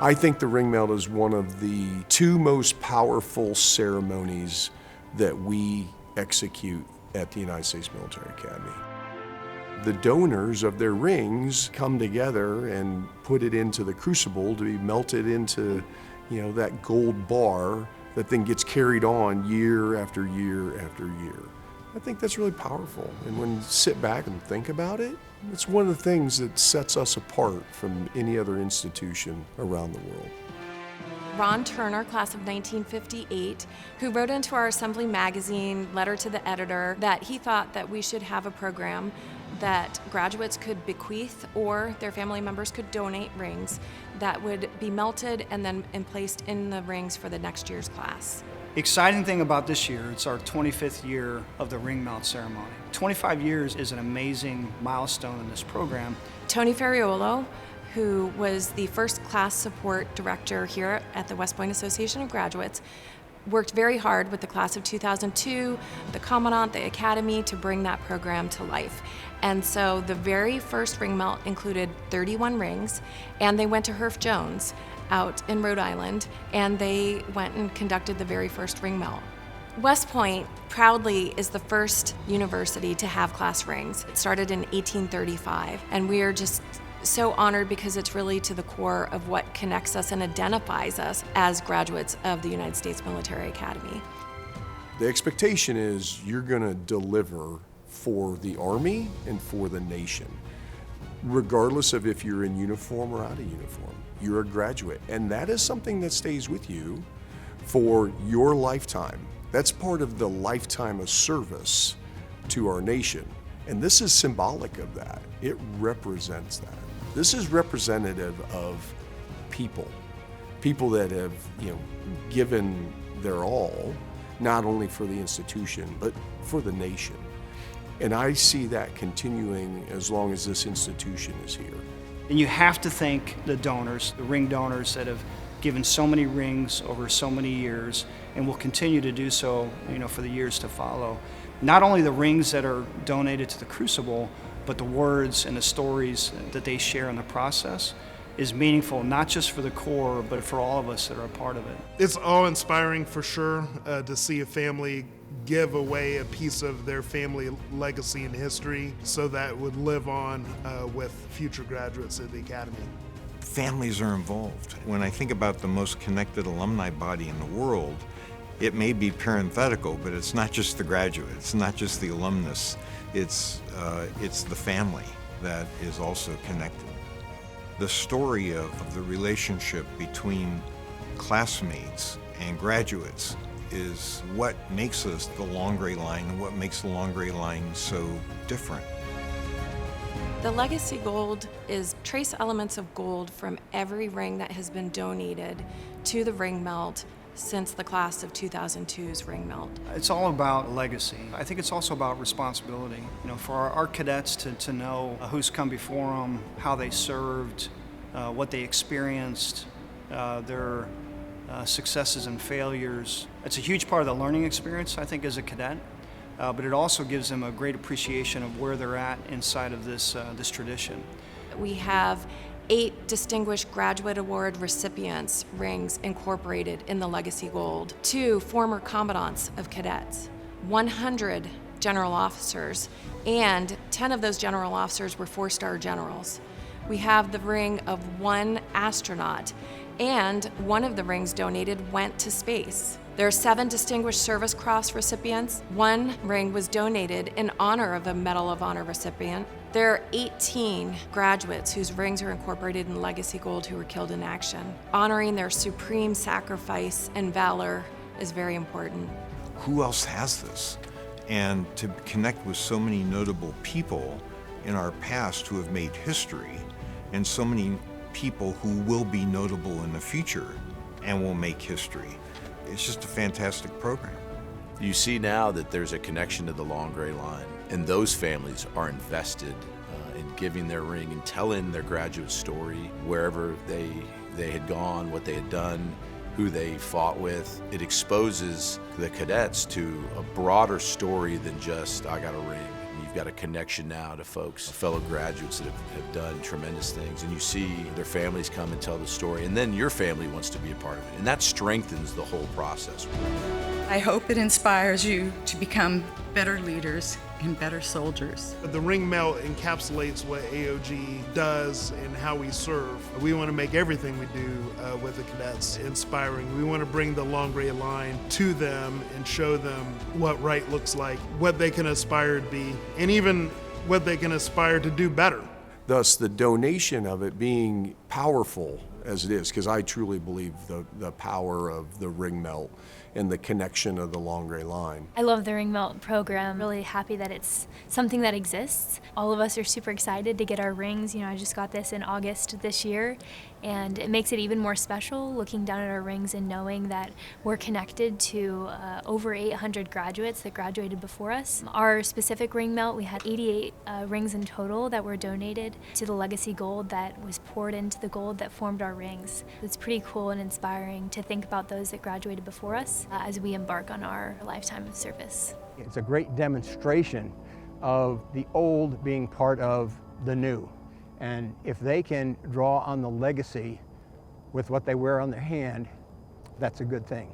I think the ring melt is one of the two most powerful ceremonies that we execute at the United States Military Academy. The donors of their rings come together and put it into the crucible to be melted into, that gold bar that then gets carried on year after year after year. I think that's really powerful. And when you sit back and think about it, it's one of the things that sets us apart from any other institution around the world. Ron Turner, class of 1958, who wrote into our Assembly magazine letter to the editor that he thought that we should have a program that graduates could bequeath or their family members could donate rings that would be melted and then placed in the rings for the next year's class. The exciting thing about this year, it's our 25th year of the ring melt ceremony. 25 years is an amazing milestone in this program. Tony Ferriolo, who was the first class support director here at the West Point Association of Graduates, worked very hard with the class of 2002, the Commandant, the Academy, to bring that program to life. And so the very first ring melt included 31 rings, and they went to Herff Jones out in Rhode Island, and they went and conducted the very first ring melt. West Point proudly is the first university to have class rings. It started in 1835, and we are just so honored because it's really to the core of what connects us and identifies us as graduates of the United States Military Academy. The expectation is you're going to deliver for the Army and for the nation, regardless of if you're in uniform or out of uniform. You're a graduate, and that is something that stays with you for your lifetime. That's part of the lifetime of service to our nation, and this is symbolic of that. It represents that. This is representative of people that have, given their all, not only for the institution, but for the nation. And I see that continuing as long as this institution is here. And you have to thank the donors, the ring donors that have given so many rings over so many years and will continue to do so, for the years to follow. Not only the rings that are donated to the Crucible, but the words and the stories that they share in the process is meaningful, not just for the Corps, but for all of us that are a part of it. It's awe-inspiring for sure to see a family give away a piece of their family legacy and history so that it would live on with future graduates of the Academy. Families are involved. When I think about the most connected alumni body in the world, it may be parenthetical, but it's not just the graduate, it's not just the alumnus, it's the family that is also connected. The story of the relationship between classmates and graduates is what makes us the Long Gray Line and what makes the Long Gray Line so different. The legacy gold is trace elements of gold from every ring that has been donated to the ring melt since the class of 2002's ring melt. It's all about legacy. I think it's also about responsibility. For our cadets to know who's come before them, how they served, what they experienced, their successes and failures. It's a huge part of the learning experience, I think, as a cadet. But it also gives them a great appreciation of where they're at inside of this tradition. We have 8 Distinguished Graduate Award recipients rings incorporated in the Legacy Gold, 2 former commandants of cadets, 100 general officers, and 10 of those general officers were 4-star generals. We have the ring of 1 astronaut, and one of the rings donated went to space. There are 7 Distinguished Service Cross recipients. 1 ring was donated in honor of a Medal of Honor recipient. There are 18 graduates whose rings are incorporated in Legacy Gold who were killed in action. Honoring their supreme sacrifice and valor is very important. Who else has this? And to connect with so many notable people in our past who have made history, and so many people who will be notable in the future and will make history. It's just a fantastic program. You see now that there's a connection to the Long Gray Line, and those families are invested in giving their ring and telling their graduate story wherever they had gone, what they had done, who they fought with. It exposes the cadets to a broader story than just, I got a ring. You've got a connection now to folks, fellow graduates that have done tremendous things, and you see their families come and tell the story, and then your family wants to be a part of it, and that strengthens the whole process. I hope it inspires you to become better leaders and better soldiers. The ring melt encapsulates what AOG does and how we serve. We want to make everything we do with the cadets inspiring. We want to bring the long gray line to them and show them what right looks like, what they can aspire to be, and even what they can aspire to do better. Thus, the donation of it being powerful as it is, because I truly believe the power of the ring melt and the connection of the long gray line. I love the ring melt program. Really happy that it's something that exists. All of us are super excited to get our rings. I just got this in August this year, and it makes it even more special looking down at our rings and knowing that we're connected to over 800 graduates that graduated before us. Our specific ring melt, we had 88 rings in total that were donated to the legacy gold that was poured into the gold that formed our rings. It's pretty cool and inspiring to think about those that graduated before us as we embark on our lifetime of service. It's a great demonstration of the old being part of the new. And if they can draw on the legacy with what they wear on their hand, that's a good thing.